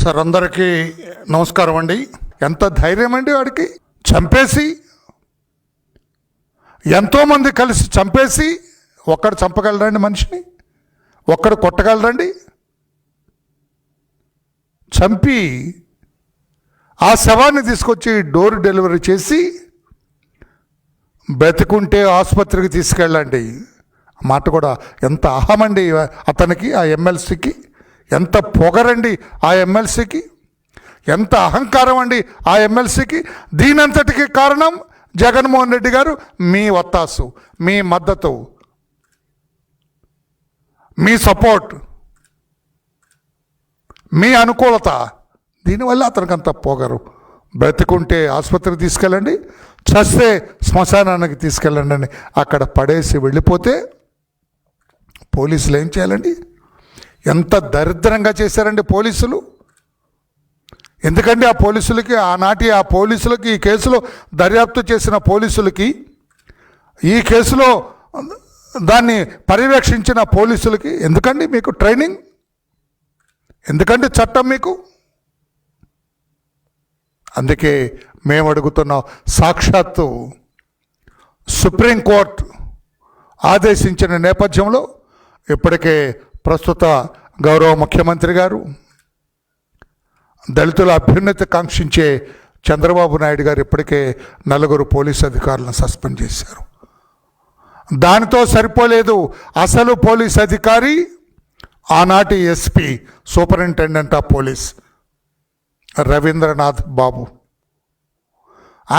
Sir అందరికీ నమస్కారం అండి. ఎంత ధైర్యం అండి వాడికి, చంపేసి ఎంతోమంది కలిసి చంపేసి ఒక్కడు చంపగలరండి మనిషిని, ఒక్కడు కొట్టగలరండి? చంపి ఆ శవాన్ని తీసుకొచ్చి డోర్ డెలివరీ చేసి బ్రతికుంటే ఆసుపత్రికి తీసుకెళ్ళండి మాట కూడా ఎంత అహమండి అతనికి, ఆ ఎమ్మెల్సీకి ఎంత పొగరండి, ఆ ఎమ్మెల్సీకి ఎంత అహంకారం అండి ఆ ఎమ్మెల్సీకి. దీనంతటికి కారణం జగన్మోహన్ రెడ్డి గారు, మీ వత్తాసు, మీ మద్దతు, మీ సపోర్ట్, మీ అనుకూలత, దీనివల్ల అతనికి అంత పొగరు. బ్రతికుంటే ఆసుపత్రికి తీసుకెళ్ళండి, చస్తే శ్మశానానికి తీసుకెళ్ళండి అని అక్కడ పడేసి వెళ్ళిపోతే పోలీసులు ఏం చేయాలండి? ఎంత దరిద్రంగా చేశారండి పోలీసులు. ఎందుకంటే ఆ పోలీసులకి, ఆనాటి ఆ పోలీసులకి, ఈ కేసులో దర్యాప్తు చేసిన పోలీసులకి, ఈ కేసులో దాన్ని పర్యవేక్షించిన పోలీసులకి ఎందుకండి మీకు ట్రైనింగ్? ఎందుకంటే చట్టం మీకు? అందుకే మేము అడుగుతున్నాం, సాక్షాత్తు సుప్రీంకోర్టు ఆదేశించిన నేపథ్యంలో ఇప్పటికే ప్రస్తుత గౌరవ ముఖ్యమంత్రి గారు, దళితుల అభ్యున్నతి కాంక్షించే చంద్రబాబు నాయుడు గారు ఇప్పటికే 4 పోలీసు అధికారులను సస్పెండ్ చేశారు. దానితో సరిపోలేదు, అసలు పోలీస్ అధికారి ఆనాటి SP, superintendent of police Ravindranath Babu,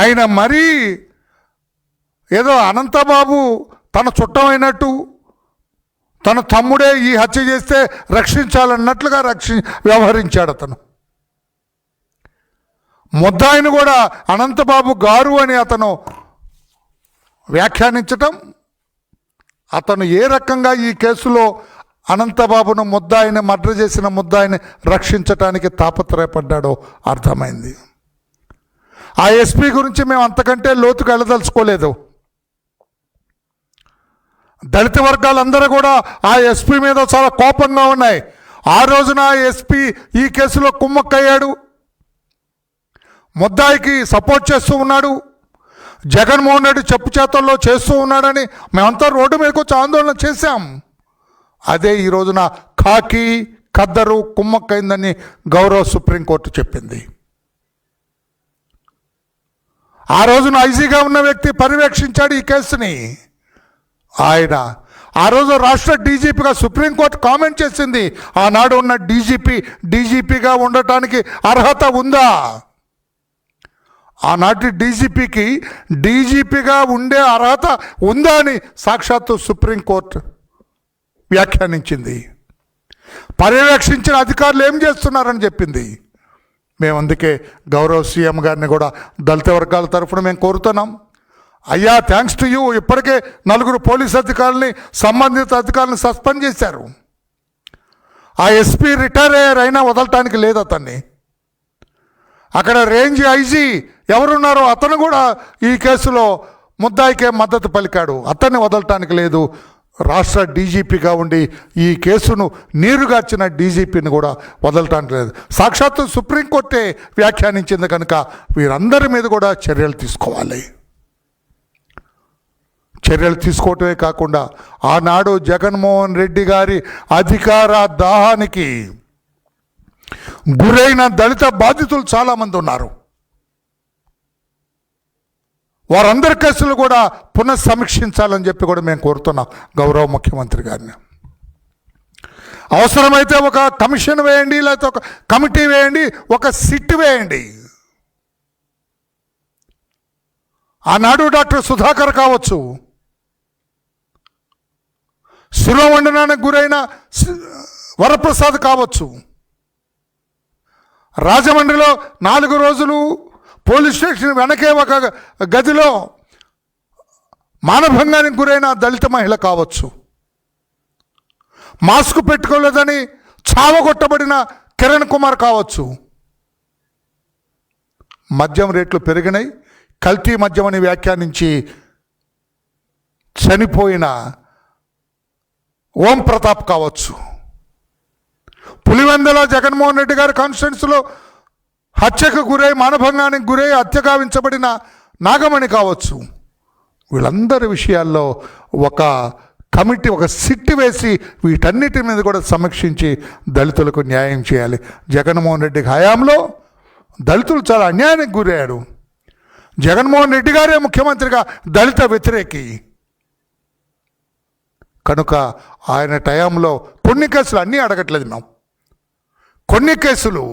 ఆయన మరీ ఏదో అనంతబాబు తన చుట్టమైనట్టు, తన తమ్ముడే ఈ హత్య చేస్తే రక్షించాలన్నట్లుగా వ్యవహరించాడు అతను. ముద్దాయిని కూడా అనంతబాబు గారు అని అతను వ్యాఖ్యానించటం, అతను ఏ రకంగా ఈ కేసులో అనంతబాబును, ముద్దాయిని, మర్డర్ చేసిన ముద్దాయిని రక్షించటానికి తాపత్రయపడ్డాడో అర్థమైంది. ఆ ఎస్పీ గురించి మేము అంతకంటే లోతుకు వెళ్ళదలుచుకోలేదు. దళిత వర్గాలందరూ కూడా ఆ ఎస్పీ మీద చాలా కోపంగా ఉన్నాయి. ఆ రోజున ఆ ఎస్పీ ఈ కేసులో కుమ్మక్కయ్యాడు, ముద్దాయికి సపోర్ట్ చేస్తూ ఉన్నాడు, జగన్మోహన్ రెడ్డి చెప్పు చేతల్లో చేస్తూ ఉన్నాడని మేమంతా రోడ్డు మీదకి వచ్చి ఆందోళన చేశాం. అదే ఈ రోజున ఖాకీ ఖద్దరు కుమ్మక్కైందని గౌరవ సుప్రీంకోర్టు చెప్పింది. ఆ రోజున ఐజీగా ఉన్న వ్యక్తి పర్యవేక్షించాడు ఈ కేసుని. ఆయన ఆ రోజు రాష్ట్ర డీజీపీగా సుప్రీంకోర్టు కామెంట్ చేసింది, ఆనాడు ఉన్న డీజీపీగా ఉండటానికి అర్హత ఉందా? ఆనాటి డీజీపీకి డీజీపీగా ఉండే అర్హత ఉందా అని సాక్షాత్తు సుప్రీంకోర్టు వ్యాఖ్యానించింది. పర్యవేక్షించిన అధికారులు ఏం చేస్తున్నారని చెప్పింది. మేము అందుకే గౌరవ సీఎం గారిని కూడా దళిత వర్గాల తరఫున మేము కోరుతున్నాం, అయ్యా థ్యాంక్స్ టు యూ, ఇప్పటికే 4 పోలీస్ అధికారులని, సంబంధిత అధికారులను సస్పెండ్ చేశారు. ఆ ఎస్పీ రిటైర్ అయ్యారు, అయినా వదలటానికి లేదు అతన్ని. అక్కడ రేంజ్ ఐజీ ఎవరున్నారో అతను కూడా ఈ కేసులో ముద్దాయికే మద్దతు పలికాడు, అతన్ని వదలటానికి లేదు. రాష్ట్ర డీజీపీగా ఉండి ఈ కేసును నీరుగార్చిన డీజీపీని కూడా వదలటానికి లేదు. సాక్షాత్తు సుప్రీంకోర్టే వ్యాఖ్యానించింది కనుక వీరందరి మీద కూడా చర్యలు తీసుకోవాలి. చర్యలు తీసుకోవటమే కాకుండా ఆనాడు జగన్మోహన్ రెడ్డి గారి అధికార దాహానికి గురైన దళిత బాధితులు చాలామంది ఉన్నారు. వారందరి కేసులు కూడా పునఃసమీక్షించాలని చెప్పి కూడా మేము కోరుతున్నాం గౌరవ ముఖ్యమంత్రి గారిని. అవసరమైతే ఒక కమిషన్ వేయండి, లేకపోతే ఒక కమిటీ వేయండి, ఒక సిట్ వేయండి. ఆనాడు డాక్టర్ సుధాకర్ కావచ్చు, శిరోమండనానికి గురైన వరప్రసాద్ కావచ్చు, రాజమండ్రిలో 4 రోజులు పోలీస్ స్టేషన్ వెనకే ఒక గదిలో మానభంగానికి గురైన దళిత మహిళ కావచ్చు, మాస్క్ పెట్టుకోలేదని చావగొట్టబడిన కిరణ్ కుమార్ కావచ్చు. మద్యం రేట్లు పెరిగినాయి, కల్తీ మద్యం అని వ్యాఖ్యానించి చనిపోయిన ఓం ప్రతాప్ కావచ్చు, పులివెందుల జగన్మోహన్ రెడ్డి గారి కాన్స్టిట్యున్సీలో హత్యకు గురై, మానభంగానికి గురై హత్య గావించబడిన నాగమణి కావచ్చు. వీళ్ళందరి విషయాల్లో ఒక కమిటీ, ఒక సిట్ వేసి వీటన్నిటి మీద కూడా సమీక్షించి దళితులకు న్యాయం చేయాలి. జగన్మోహన్ రెడ్డి హయాంలో దళితులు చాలా అన్యాయానికి గురయ్యారు. జగన్మోహన్ రెడ్డి గారే ముఖ్యమంత్రిగా దళిత వ్యతిరేకి. కనుక ఆయన టైంలో కొన్ని కేసులు అన్నీ అడగట్లేదు మేము, కొన్ని కేసులు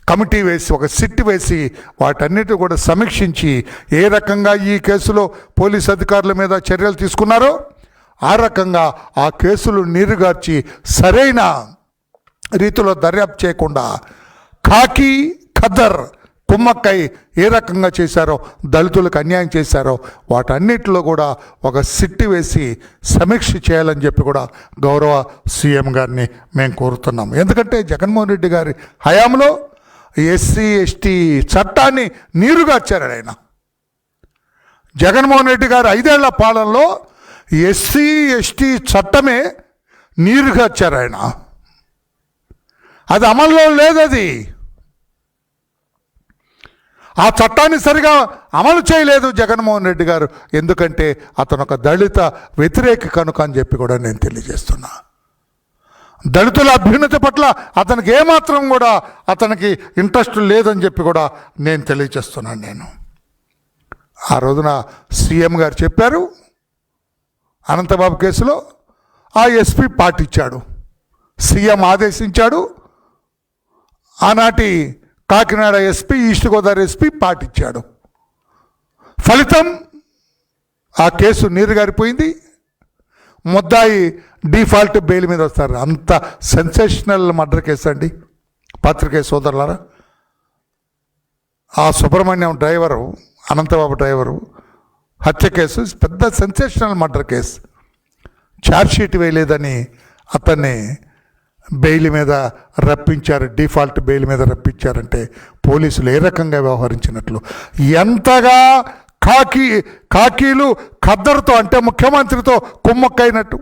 కమిటీ వేసి, ఒక సిట్ వేసి వాటన్నిటి కూడా సమీక్షించి ఏ రకంగా ఈ కేసులో పోలీసు అధికారుల మీద చర్యలు తీసుకున్నారో ఆ రకంగా ఆ కేసులు నీరుగార్చి సరైన రీతిలో దర్యాప్తు చేయకుండా కాకి ఖద్దర్ కుమ్మక్కై ఏ రకంగా చేశారో, దళితులకు అన్యాయం చేశారో వాటన్నిటిలో కూడా ఒక సిట్టి వేసి సమీక్ష చేయాలని చెప్పి కూడా గౌరవ సీఎం గారిని మేము కోరుతున్నాం. ఎందుకంటే జగన్మోహన్ రెడ్డి గారి హయాంలో ఎస్సీ ఎస్టీ చట్టాన్ని నీరుగార్చారు ఆయన. జగన్మోహన్ రెడ్డి గారు 5 ఏళ్ల పాలనలో ఎస్సీ ఎస్టీ చట్టమే నీరుగార్చారు ఆయన. అది అమల్లో లేదు. అది ఆ చట్టాన్ని సరిగా అమలు చేయలేదు జగన్మోహన్ రెడ్డి గారు. ఎందుకంటే అతను ఒక దళిత వ్యతిరేకి కనుక అని చెప్పి కూడా నేను తెలియజేస్తున్నా. దళితుల అభ్యున్నతి పట్ల అతనికి ఏమాత్రం కూడా అతనికి ఇంట్రెస్ట్ లేదని చెప్పి కూడా నేను తెలియజేస్తున్నాను. ఆ రోజున సీఎం గారు చెప్పారు, అనంతబాబు కేసులో ఆ ఎస్పీ పాటించాడు, సీఎం ఆదేశించాడు. ఆనాటి Kakinada SP, east Godavari SP పాటించాడు. ఫలితం ఆ కేసు నీరుగారిపోయింది. ముద్దాయి డిఫాల్ట్ బెయిల్ మీద వస్తారు. అంత సెన్సేషనల్ మర్డర్ కేసు అండి పత్రికే సోదరులారా. ఆ సుబ్రహ్మణ్యం డ్రైవరు, అనంతబాబు డ్రైవరు హత్య కేసు పెద్ద సెన్సేషనల్ మర్డర్ కేసు. ఛార్జ్షీట్ వేయలేదని అతన్ని బెయిల్ మీద రప్పించారు, డిఫాల్ట్ బెయిల్ మీద రప్పించారంటే పోలీసులు ఏ రకంగా వ్యవహరించినట్లు, ఎంతగా కాకీలు ఖద్దరుతో అంటే ముఖ్యమంత్రితో కుమ్మక్కైనట్టు.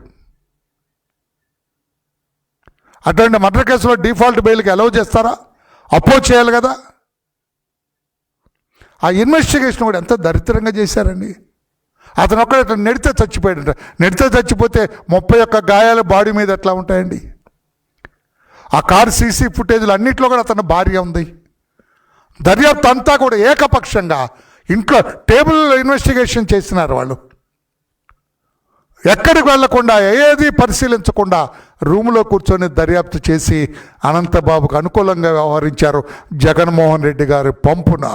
అటువంటి మర్డర్ కేసులో డిఫాల్ట్ బెయిల్కి అలౌ చేస్తారా? అపోజ్ చేయాలి కదా. ఆ ఇన్వెస్టిగేషన్ కూడా ఎంత దరిద్రంగా చేశారండి. అతను ఒక్కడ నెడితే చచ్చిపోయాడంట. నెడితే చచ్చిపోతే 31 గాయాలు బాడీ మీద ఎట్లా ఉంటాయండి? ఆ కారు సీసీ ఫుటేజ్లు అన్నింటిలో కూడా అతని భార్య ఉంది. దర్యాప్తు అంతా కూడా ఏకపక్షంగా ఇంట్లో టేబుల్ ఇన్వెస్టిగేషన్ చేసినారు వాళ్ళు. ఎక్కడికి వెళ్లకుండా, ఏది పరిశీలించకుండా రూములో కూర్చొని దర్యాప్తు చేసి అనంతబాబుకు అనుకూలంగా వ్యవహరించారు జగన్మోహన్ రెడ్డి గారి పంపున.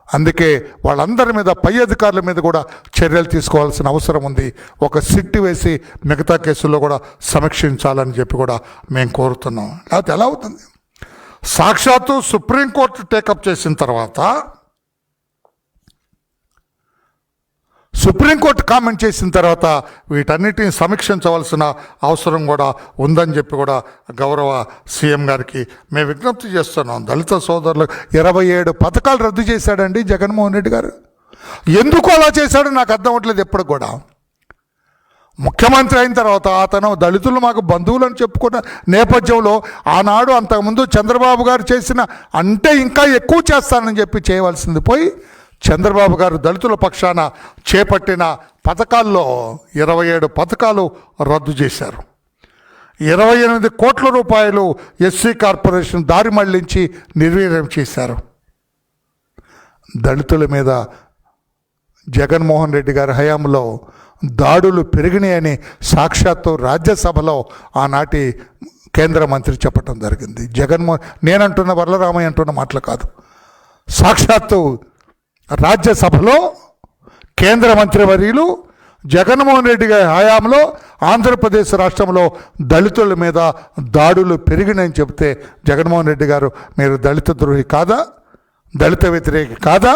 అందుకే వాళ్ళందరి మీద, పై అధికారుల మీద కూడా చర్యలు తీసుకోవాల్సిన అవసరం ఉంది. ఒక సిట్ వేసి మిగతా కేసుల్లో కూడా సమీక్షించాలని చెప్పి కూడా మేము కోరుతున్నాం. లేకపోతే ఎలా అవుతుంది? సాక్షాత్తు సుప్రీంకోర్టు టేకప్ చేసిన తర్వాత, సుప్రీంకోర్టు కామెంట్ చేసిన తర్వాత వీటన్నిటిని సమీక్షించవలసిన అవసరం కూడా ఉందని చెప్పి కూడా గౌరవ సీఎం గారికి మేము విజ్ఞప్తి చేస్తున్నాం. దళిత సోదరులకు 27 పథకాలు రద్దు చేశాడండి జగన్మోహన్ రెడ్డి గారు. ఎందుకు అలా చేశాడో నాకు అర్థం అవ్వట్లేదు. ఎప్పుడు కూడా ముఖ్యమంత్రి అయిన తర్వాత అతను దళితులు మాకు బంధువులు అని చెప్పుకున్న నేపథ్యంలో ఆనాడు అంతకుముందు చంద్రబాబు గారు చేసిన అంటే ఇంకా ఎక్కువ చేస్తానని చెప్పి చేయవలసింది పోయి చంద్రబాబు గారు దళితుల పక్షాన చేపట్టిన పథకాల్లో 27 పథకాలు రద్దు చేశారు. 28 కోట్ల రూపాయలు ఎస్సీ కార్పొరేషన్ దారి మళ్లించి నిర్వీర్యం చేశారు. దళితుల మీద జగన్మోహన్ రెడ్డి గారి హయాంలో దాడులు పెరిగినాయని సాక్షాత్తు రాజ్యసభలో ఆనాటి కేంద్ర మంత్రి చెప్పడం జరిగింది. నేనంటున్న వరలరామయ్య అంటున్న మాటలు కాదు, సాక్షాత్తు రాజ్యసభలో కేంద్ర మంత్రివర్యులు జగన్మోహన్ రెడ్డి గారి హయాంలో ఆంధ్రప్రదేశ్ రాష్ట్రంలో దళితుల మీద దాడులు పెరిగినాయని చెబితే జగన్మోహన్ రెడ్డి గారు మీరు దళిత ద్రోహి కాదా, దళిత వ్యతిరేకి కాదా,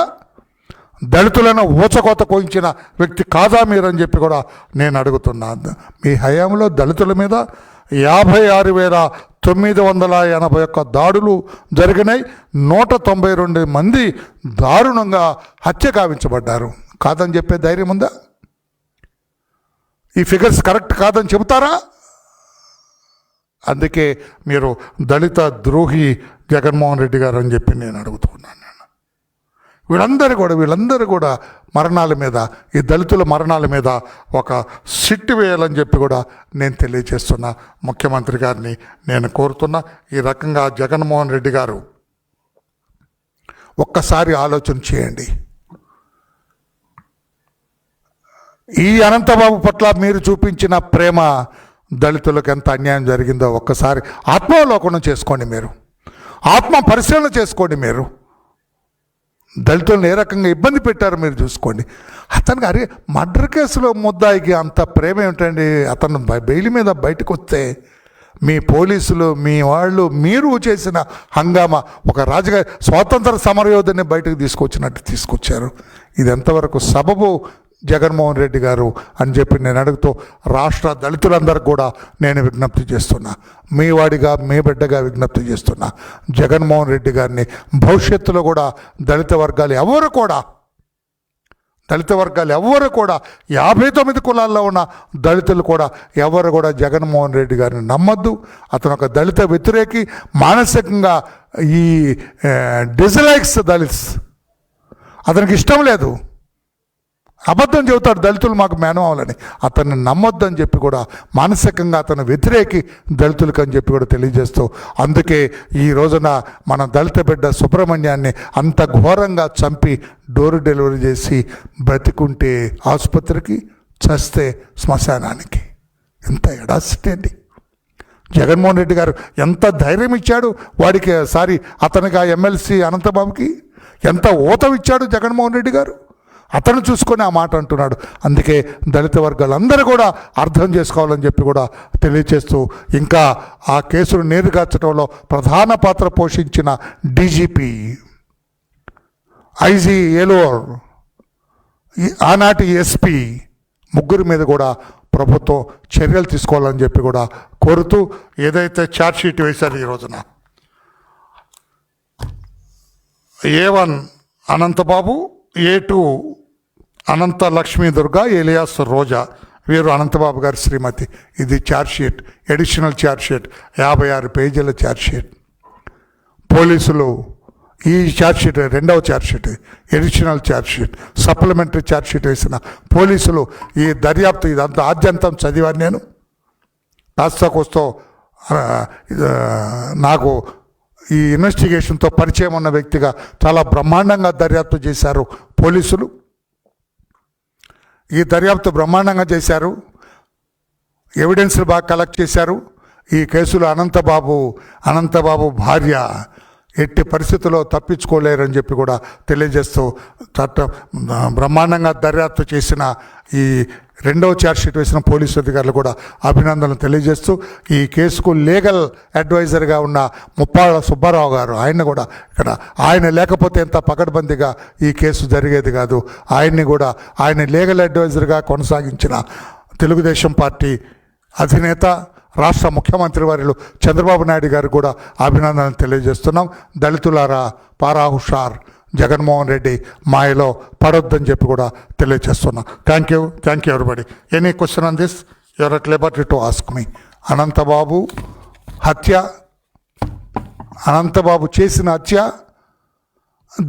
దళితులను ఊచకోత కోయించిన వ్యక్తి కాదా మీరని చెప్పి కూడా నేను అడుగుతున్నాను. మీ హయాంలో దళితుల మీద 56,981 దాడులు జరిగినాయి. 192 మంది దారుణంగా హత్య గావించబడ్డారు. కాదని చెప్పే ధైర్యం ఉందా? ఈ ఫిగర్స్ కరెక్ట్ కాదని చెబుతారా? అందుకే మీరు దళిత ద్రోహి జగన్మోహన్ రెడ్డి గారు అని చెప్పి నేను అడుగుతున్నాను. వీళ్ళందరూ కూడా మరణాల మీద, ఈ దళితుల మరణాల మీద ఒక సిట్టు వేయాలని చెప్పి కూడా నేను తెలియజేస్తున్నా. ముఖ్యమంత్రి గారిని నేను కోరుతున్నా, ఈ రకంగా జగన్మోహన్ రెడ్డి గారు ఒక్కసారి ఆలోచన చేయండి. ఈ అనంతబాబు పట్ల మీరు చూపించిన ప్రేమ, దళితులకు ఎంత అన్యాయం జరిగిందో ఒక్కసారి ఆత్మావలోకనం చేసుకోండి. మీరు ఆత్మ పరిశీలన చేసుకోండి. మీరు దళితులను ఏ రకంగా ఇబ్బంది పెట్టారో మీరు చూసుకోండి. అతనికి అరే మర్డర్ కేసులో ముద్దాయికి అంత ప్రేమ ఏమిటండి? అతను బెయిల్ మీద బయటకు వస్తే మీ పోలీసులు, మీ వాళ్ళు, మీరు చేసిన హంగామా, ఒక రాజకీయ స్వాతంత్ర సమరయోధుని బయటకు తీసుకొచ్చినట్టు తీసుకొచ్చారు. ఇది ఎంతవరకు సబబు జగన్మోహన్ రెడ్డి గారు అని చెప్పి నేను అడుగుతూ రాష్ట్ర దళితులందరికీ కూడా నేను విజ్ఞప్తి చేస్తున్నా, మీ వాడిగా, మీ బిడ్డగా విజ్ఞప్తి చేస్తున్నా. జగన్మోహన్ రెడ్డి గారిని భవిష్యత్తులో కూడా దళిత వర్గాలు ఎవరు కూడా 59 కులాల్లో ఉన్న దళితులు కూడా ఎవరు కూడా జగన్మోహన్ రెడ్డి గారిని నమ్మద్దు. అతను ఒక దళిత వ్యతిరేకి, మానసికంగా ఈ డిజలైక్స్ దళిత్స్, అతనికి ఇష్టం లేదు, అబద్ధం చెబుతాడు దళితులు మాకు మేనమావులని. అతన్ని నమ్మొద్దు అని చెప్పి కూడా మానసికంగా అతను వ్యతిరేకి దళితులకు అని చెప్పి కూడా తెలియజేస్తూ, అందుకే ఈ రోజున మన దళిత బిడ్డ సుబ్రహ్మణ్యాన్ని అంత ఘోరంగా చంపి డోర్ డెలివరీ చేసి, బ్రతికుంటే ఆసుపత్రికి, చస్తే శ్మశానానికి. ఎంత ఎడాసిటీ అండి! జగన్మోహన్ రెడ్డి గారు ఎంత ధైర్యం ఇచ్చాడు వాడికి, అతనికి ఆ ఎమ్మెల్సీ అనంతబాబుకి ఎంత ఊతం ఇచ్చాడు జగన్మోహన్ రెడ్డి గారు. అతను చూసుకొని ఆ మాట అంటున్నాడు. అందుకే దళిత వర్గాలందరూ కూడా అర్థం చేసుకోవాలని చెప్పి కూడా తెలియచేస్తూ, ఇంకా ఆ కేసును నీరుగార్చడంలో ప్రధాన పాత్ర పోషించిన డీజీపీ, ఐజీ ఏలూరు, ఆనాటి ఎస్పీ ముగ్గురి మీద కూడా ప్రభుత్వం చర్యలు తీసుకోవాలని చెప్పి కూడా కోరుతూ, ఏదైతే ఛార్జ్షీట్ వేశారు ఈ రోజున A1 అనంతబాబు, A2 అనంత లక్ష్మీ దుర్గా ఏలియాస్ రోజా, వీరు అనంతబాబు గారి శ్రీమతి. ఇది ఛార్జ్షీట్, ఎడిషనల్ ఛార్జ్షీట్, 56 పేజీల ఛార్జ్షీట్. పోలీసులు ఈ ఛార్జ్షీట్, రెండవ charge sheet, additional charge sheet, supplementary charge sheet వేసిన పోలీసులు ఈ దర్యాప్తు ఇదంతా ఆద్యంతం చదివాను నేను. కాస్త కోస్తో నాకు ఈ ఇన్వెస్టిగేషన్తో పరిచయం ఉన్న వ్యక్తిగా చాలా బ్రహ్మాండంగా దర్యాప్తు చేశారు పోలీసులు. ఈ దర్యాప్తు బ్రహ్మాండంగా చేశారు, ఎవిడెన్స్లు బాగా కలెక్ట్ చేశారు. ఈ కేసులో అనంతబాబు భార్య ఎట్టి పరిస్థితుల్లో తప్పించుకోలేరని చెప్పి కూడా తెలియజేస్తూ, బ్రహ్మాండంగా దర్యాప్తు చేసిన ఈ రెండవ ఛార్జ్షీట్ వేసిన పోలీసు అధికారులు కూడా అభినందనలు తెలియజేస్తూ, ఈ కేసుకు లీగల్ అడ్వైజర్గా ఉన్న ముప్పాళ్ళ సుబ్బారావు గారు, ఆయన లేకపోతే ఎంత పకడ్బందీగా ఈ కేసు జరిగేది కాదు. ఆయన లీగల్ అడ్వైజర్గా కొనసాగించిన తెలుగుదేశం పార్టీ అధినేత, రాష్ట్ర ముఖ్యమంత్రి వర్యులు చంద్రబాబు నాయుడు గారు కూడా అభినందనలు తెలియజేస్తున్నాం. దళితులారా, పారా హుషార్, జగన్మోహన్ రెడ్డి మాయలో పడొద్దని చెప్పి కూడా తెలియజేస్తున్నా. Thank you everybody. Any question on this, your at Liberty to ask me. Anantha Babu చేసిన హత్య,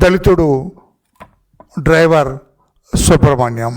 దళితుడు డ్రైవర్ సుబ్రహ్మణ్యం.